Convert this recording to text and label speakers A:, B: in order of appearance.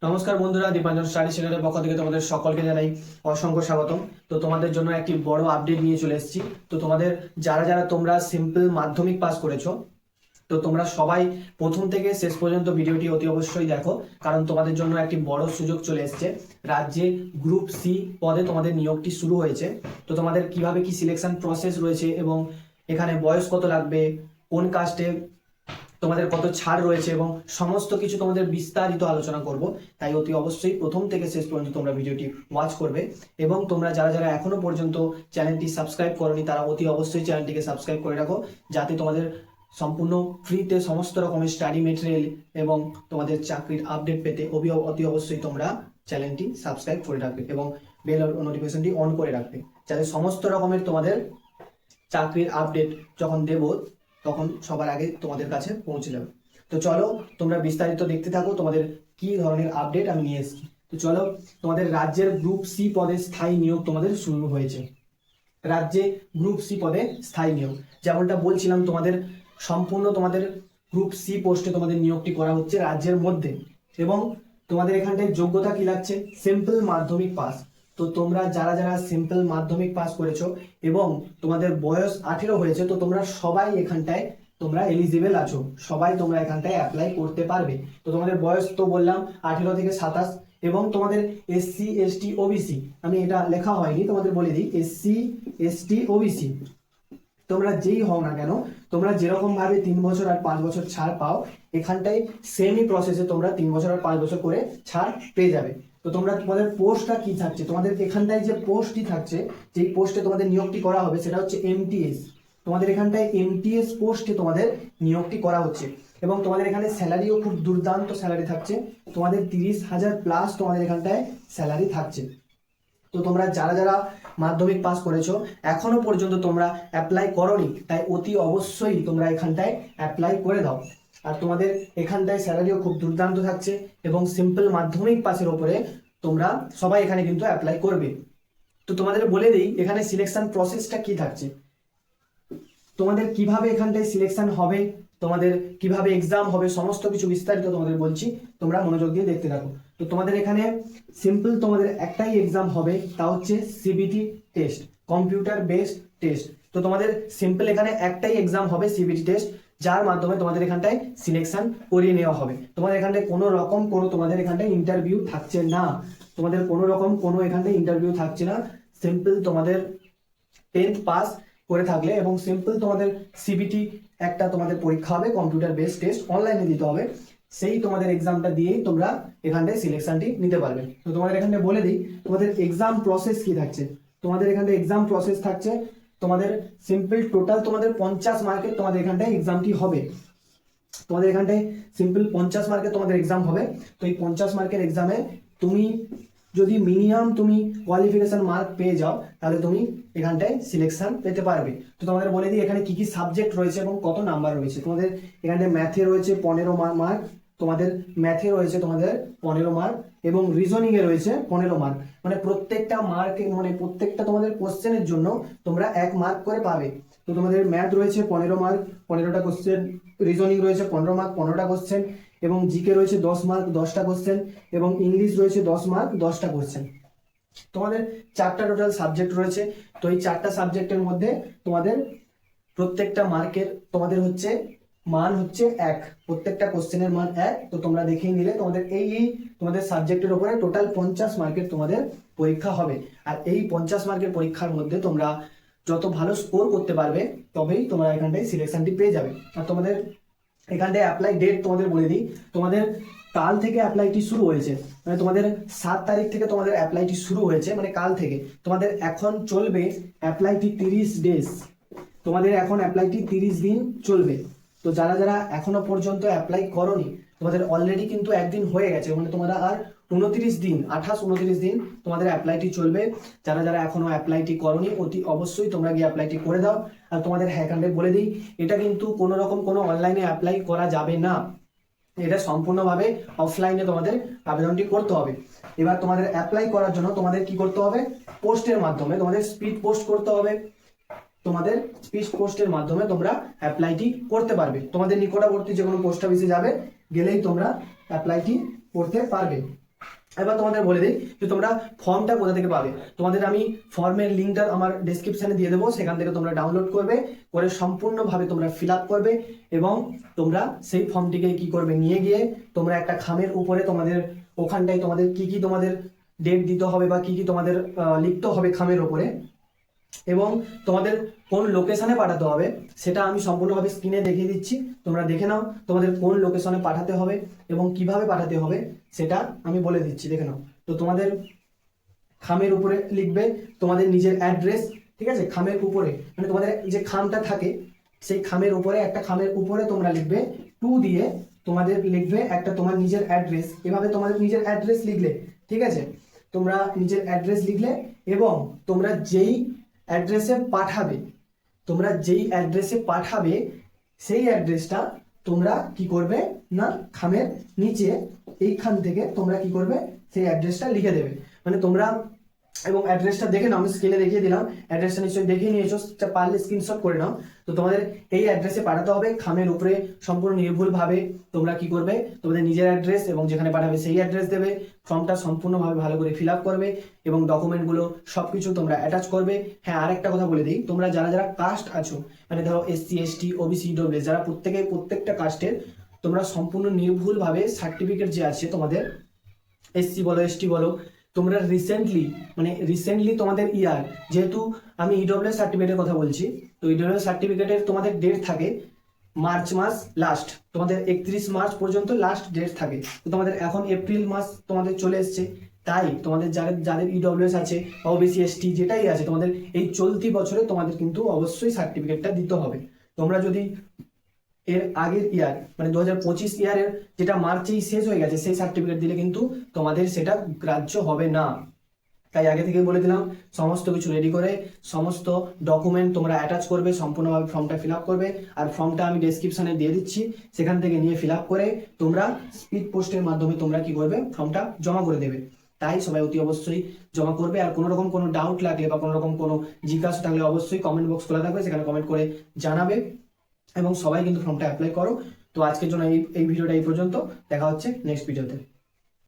A: নমস্কার বন্ধুরা, দীপাঞ্জন স্টাডি সেন্টারের পক্ষ থেকে তোমাদের সকলকে জানাই অসংখ্য স্বাগতম। তো তোমাদের জন্য একটি বড় আপডেট নিয়ে চলে এসেছি। তো তোমাদের যারা যারা তোমরা সিম্পল মাধ্যমিক পাস করেছো, তো তোমরা সবাই প্রথম থেকে শেষ পর্যন্ত ভিডিওটি অতি অবশ্যই দেখো, কারণ তোমাদের জন্য একটি বড় সুযোগ চলে এসেছে। রাজ্যে গ্রুপ সি পদে তোমাদের নিয়োগটি শুরু হয়েছে। তো তোমাদের কিভাবে কি সিলেকশন প্রসেস রয়েছে এবং এখানে বয়স কত লাগবে, কোন কাস্টে তোমাদের কত ছাড় রয়েছে এবং সমস্ত কিছু তোমাদের বিস্তারিত আলোচনা করব। তাই অতি অবশ্যই প্রথম থেকে শেষ পর্যন্ত তোমরা ভিডিওটি ওয়াচ করবে। এবং তোমরা যারা যারা এখনো পর্যন্ত চ্যানেলটি সাবস্ক্রাইব করোনি, তারা অতি অবশ্যই চ্যানেলটিকে সাবস্ক্রাইব করে রাখো, যাতে তোমাদের সম্পূর্ণ ফ্রিতে সমস্ত রকমের স্টাডি মেটেরিয়াল এবং তোমাদের চাকরির আপডেট পেতে অতি অবশ্যই তোমরা চ্যানেলটি সাবস্ক্রাইব করে রাখবে এবং বেল নোটিফিকেশনটি অন করে রাখবে, যাতে সমস্ত রকমের তোমাদের চাকরির আপডেট যখন দেব তখন সবার আগে তোমাদের কাছে পৌঁছে যাবে। তো চলো তোমরা বিস্তারিত দেখতে থাকো তোমাদের কি ধরনের আপডেট আমি নিয়ে এসেছি। তো চলো, তোমাদের রাজ্যের গ্রুপ সি পদে স্থায়ী নিয়োগ তোমাদের শুরু হয়েছে। রাজ্যে গ্রুপ সি পদে স্থায়ী নিয়োগ, যেমনটা বলছিলাম, তোমাদের সম্পূর্ণ তোমাদের গ্রুপ সি পোস্টে তোমাদের নিয়োগটি করা হচ্ছে রাজ্যের মধ্যে। এবং তোমাদের এখানটায় যোগ্যতা কি লাগছে? সিম্পল মাধ্যমিক পাস। তো তোমরা যারা যারা সিম্পল মাধ্যমিক পাস করেছো এবং তোমাদের বয়স 18 হয়েছে, তো তোমরা সবাই এখানটায় তোমরা এলিজিবল আছো, সবাই তোমরা এখানটায় অ্যাপ্লাই করতে পারবে। তো তোমাদের বয়স তো বললাম 18 থেকে 27, এবং তোমাদের এসসি এসটি ওবিসি, আমি এটা লেখা হয়নি, তোমাদের বলে দিই, এসসি এসটি ওবিসি তোমরা যেই হও না কেন, তোমরা যেরকম ভাবে 3 বছর আর 5 বছর ছাড় পাও, এখানটায় সেমই প্রসেসে তোমরা 3 বছর আর 5 বছর করে ছাড় পেয়ে যাবে। তো তোমরা তোমাদের পোস্টটা কি থাকছে, তোমাদের এখানটায় যে পোস্টটি থাকছে, যেই পোস্টে তোমাদের নিয়োগটি করা হবে সেটা হচ্ছে এমটিএস। তোমাদের এখানটায় এমটিএস পোস্টে তোমাদের নিয়োগটি করা হচ্ছে। এবং তোমাদের এখানে স্যালারিও খুব দুর্দান্ত স্যালারি থাকছে, তোমাদের 30,000 প্লাস তোমাদের এখানটায় স্যালারি থাকছে। তো তোমরা যারা যারা মাধ্যমিক পাস করেছো এখনো পর্যন্ত তোমরা অ্যাপ্লাই করোনি, তাই অতি অবশ্যই তোমরা এখানটায় অ্যাপ্লাই করে দাও। আর তোমাদের এখানটায় স্যালারিও খুব দুর্দান্ত থাকছে এবং সিম্পল মাধ্যমিক পাসের ওপরে তোমরা সবাই এখানে কিন্তু অ্যাপ্লাই করবে। তো তোমাদের বলে দিই এখানে সিলেকশন প্রসেসটা কি থাকছে, তোমাদের কিভাবে এখানটায় সিলেকশন হবে, তোমাদের কিভাবে এক্সাম হবে, সমস্ত কিছু বিস্তারিত তোমাদের বলছি, তোমরা মনোযোগ দিয়ে দেখতে থাকো। তো তোমাদের এখানে সিম্পল তোমাদের একটাই এক্সাম হবে, তা হচ্ছে CBT test, computer based test. তো তোমাদের সিম্পল এখানে একটাই এক্সাম হবে, সিবিটি টেস্ট, যার মাধ্যমে তোমাদের এখানটায় সিলেকশন করিয়ে নেওয়া হবে। তোমাদের এখানটায় কোনো রকম কোনো তোমাদের এখানটায় ইন্টারভিউ থাকছে না, তোমাদের কোনো রকম কোনো এখানটায় ইন্টারভিউ থাকছে না। সিম্পল তোমাদের 10th পাস করে থাকলে এবং সিম্পল তোমাদের সিবিটি একটা তোমাদের পরীক্ষা হবে, কম্পিউটার বেসড টেস্ট, অনলাইনে দিতে হবে, সেই তোমাদের এক্সামটা দিয়েই তোমরা এখানটায় সিলেকশনটি নিতে পারবে। তো তোমাদের এখানে বলে দিই তোমাদের এক্সাম প্রসেস কি থাকছে। তোমাদের এখানটায় এক্সাম প্রসেস থাকছে, তোমাদের সিম্পল টোটাল তোমাদের 50 মার্কের তোমাদের এখানটায় এক্সামটি হবে। তোমাদের এখানটায় সিম্পল 50 মার্কের তোমাদের এক্সাম হবে। তো এই 50 মার্কের এক্সামে তুমি যদি মিনিমাম তুমি কোয়ালিফিকেশন মার্ক পেয়ে যাও, তাহলে তুমি এখানটায় সিলেকশন পেতে পারবে। তো তোমাদের বলে দিই এখানে কি কি সাবজেক্ট রয়েছে এবং কত নাম্বার রয়েছে। তোমাদের এখানে ম্যাথে রয়েছে 15 মার্ক, তোমাদের ম্যাথে রয়েছে তোমাদের 15 মার্ক এবং রিজনিং এ রয়েছে 15 মার্ক। মানে প্রত্যেকটা মার্কে, মানে প্রত্যেকটা তোমাদের কোশ্চেনের জন্য তোমরা 1 মার্ক করে পাবে। তো তোমাদের ম্যাথ রয়েছে 15 মার্ক, 15টা কোশ্চেন, রিজনিং রয়েছে 15 মার্ক, 15টা কোশ্চেন, এবং জিকে রয়েছে 10 মার্ক, 10টা কোশ্চেন, এবং ইংলিশ রয়েছে 10 মার্ক, 10টা কোশ্চেন। তোমাদের 4টা টোটাল সাবজেক্ট রয়েছে। তো এই 4টা সাবজেক্টের মধ্যে তোমাদের প্রত্যেকটা মার্কের তোমাদের হচ্ছে মান হচ্ছে 1, প্রত্যেকটা কোশ্চেনের মান 1। তো তোমরা দেখেই নিলে তোমাদের এই তোমাদের সাবজেক্টের উপরে টোটাল 50 মার্কের তোমাদের পরীক্ষা হবে। আর এই 50 মার্কের পরীক্ষার মধ্যে তোমরা যত ভালো স্কোর করতে পারবে তবেই তোমরা এখানটায় সিলেকশনটি পেয়ে যাবে। আর তোমাদের এখানটায় অ্যাপ্লাই ডেট তোমাদের বলে দিই, তোমাদের কাল থেকে অ্যাপ্লাইটি শুরু হয়েছে, মানে তোমাদের 7 তারিখ থেকে তোমাদের অ্যাপ্লাইটি শুরু হয়েছে, মানে কাল থেকে তোমাদের এখন চলবে অ্যাপ্লাইটি 30 ডেজ, তোমাদের এখন অ্যাপ্লাইটি 30 দিন চলবে। তো যারা যারা এখনো পর্যন্ত অ্যাপ্লাই করোনি, তোমাদের অলরেডি কিন্তু একদিন হয়ে গেছে, মানে তোমরা আর 29 দিন, 28-29 দিন তোমাদের অ্যাপ্লাইটি চলবে। যারা যারা এখনো অ্যাপ্লাইটি করোনি অতি অবশ্যই তোমরা গিয়ে অ্যাপ্লাইটি করে দাও। আর তোমাদের হ্যাকান্ডে বলে দিই এটা কিন্তু কোনো রকম কোনো অনলাইনে অ্যাপ্লাই করা যাবে না, এটা সম্পূর্ণভাবে অফলাইনে তোমাদের আবেদনটি করতে হবে। এবার তোমাদের অ্যাপ্লাই করার জন্য তোমাদের কি করতে হবে, পোস্টের মাধ্যমে তোমাদের স্পিড পোস্ট করতে হবে। তোমাদের স্পিড পোস্টের মাধ্যমে তোমরা অ্যাপ্লাইটি করতে পারবে। তোমাদের নিকটবর্তী যে কোনো পোস্ট অফিসে যাবে, গেলেই তোমরা অ্যাপ্লাইটি করতে পারবে। এবার তোমাদের বলে দিই যে তোমরা ফর্মটা কোথা থেকে পাবে। তোমাদের আমি ফর্মের লিঙ্কটা আমার ডেসক্রিপশনে দিয়ে দেবো, সেখান থেকে তোমরা ডাউনলোড করবে, করে সম্পূর্ণভাবে তোমরা ফিল আপ করবে এবং তোমরা সেই ফর্মটিকে কি করবে, নিয়ে গিয়ে তোমরা একটা খামের উপরে তোমাদের ওখানটায় তোমাদের কি তোমাদের ডেট দিতে হবে বা কি তোমাদের লিখতে হবে খামের উপরে, এবং তোমাদের কোন লোকেশনে পাঠাতে হবে সেটা আমি সম্পূর্ণভাবে স্ক্রিনে দেখিয়ে দিচ্ছি, তোমরা দেখে নাও তোমাদের কোন লোকেশনে পাঠাতে হবে এবং কিভাবে পাঠাতে হবে সেটা আমি বলে দিচ্ছি, দেখে নাও। তো তোমাদের খামের উপরে লিখবে তোমাদের নিজের অ্যাড্রেস, ঠিক আছে, খামের উপরে মানে তোমাদের যে খামটা থাকে সেই খামের উপরে, একটা খামের উপরে তোমরা লিখবে 2 দিয়ে তোমাদের লিখবে একটা তোমার নিজের অ্যাড্রেস, এভাবে তোমাদের নিজের অ্যাড্রেস লিখলে, ঠিক আছে, তোমরা নিজের অ্যাড্রেস লিখলে এবং তোমরা যেই অ্যাড্রেসে পাঠাবে, তোমরা যেই অ্যাড্রেসে পাঠাবে সেই অ্যাড্রেসটা তোমরা কি করবে না খামের নিচে এইখান থেকে তোমরা কি করবে সেই অ্যাড্রেসটা লিখে দেবে। মানে তোমরা এবং অ্যাড্রেসটা দেখে নাও, আমি স্ক্রিনে দেখিয়ে দিলাম, অ্যাড্রেসটা নিশ্চয়ই দেখে নিয়েছো, পারলে স্ক্রিনশট করে নাও। তো তোমাদের এই অ্যাড্রেসে পাঠাতে হবে, খামের উপরে সম্পূর্ণ নির্ভুলভাবে তোমরা কি করবে, তোমাদের নিজের অ্যাড্রেস এবং যেখানে পাঠাবে সেই অ্যাড্রেস দেবে, ফর্মটা সম্পূর্ণভাবে ভালো করে ফিল আপ করবে এবং ডকুমেন্টগুলো সবকিছু তোমরা অ্যাটাচ করবে। হ্যাঁ, আরেকটা কথা বলে দিই, তোমরা যারা যারা কাস্ট আছো, মানে ধরো এসসি এসটি ওবিসি ইডব্লিউএস, যারা প্রত্যেকটা কাস্টের তোমরা সম্পূর্ণ নির্ভুলভাবে সার্টিফিকেট যে আছে তোমাদের, এসসি বলো এসটি বলো, তোমরা রিসেন্টলি তোমাদের ইয়ার, যেহেতু আমি ইডব্লিউএস সার্টিফিকেটের কথা বলছি, তো ইডব্লিউএস সার্টিফিকেটের তোমাদের ডেট থাকে মার্চ মাস লাস্ট, তোমাদের 31 মার্চ পর্যন্ত লাস্ট ডেট থাকে। তো তোমাদের এখন এপ্রিল মাস তোমাদের চলে এসছে, তাই তোমাদের যাদের ইডব্লিউএস আছে বা ওবিসি এসটি যেটাই আছে, তোমাদের এই চলতি বছরে তোমাদের কিন্তু অবশ্যই সার্টিফিকেটটা দিতে হবে। তোমরা যদি এর আগের ইয়ার মানে 2025 ইয়ারের যেটা মার্চেই শেষ হয়ে গেছে সেই সার্টিফিকেট দিলে কিন্তু তোমাদের সেটা গ্রাহ্য হবে না। তাই আগে থেকে বলে দিলাম, সমস্ত কিছু রেডি করে সমস্ত ডকুমেন্ট তোমরা অ্যাটাচ করবে, সম্পূর্ণভাবে ফর্মটা ফিল আপ করবে, আর ফর্মটা আমি ডেসক্রিপশনে দিয়ে দিচ্ছি, সেখান থেকে নিয়ে ফিল আপ করে তোমরা স্পিড পোস্টের মাধ্যমে তোমরা কি করবে, ফর্মটা জমা করে দেবে। তাই সবাই অতি অবশ্যই জমা করবে। আর কোনো রকম কোনো ডাউট লাগলে বা কোনো রকম কোনো জিজ্ঞাসা থাকলে অবশ্যই কমেন্ট বক্স খোলা থাকবে, সেখানে কমেন্ট করে জানাবে এবং সবাই কিন্তু ফর্মটা অ্যাপ্লাই করো। তো আজকের জন্য এই ভিডিওটা এই পর্যন্ত, দেখা হচ্ছে নেক্সট ভিডিওতে।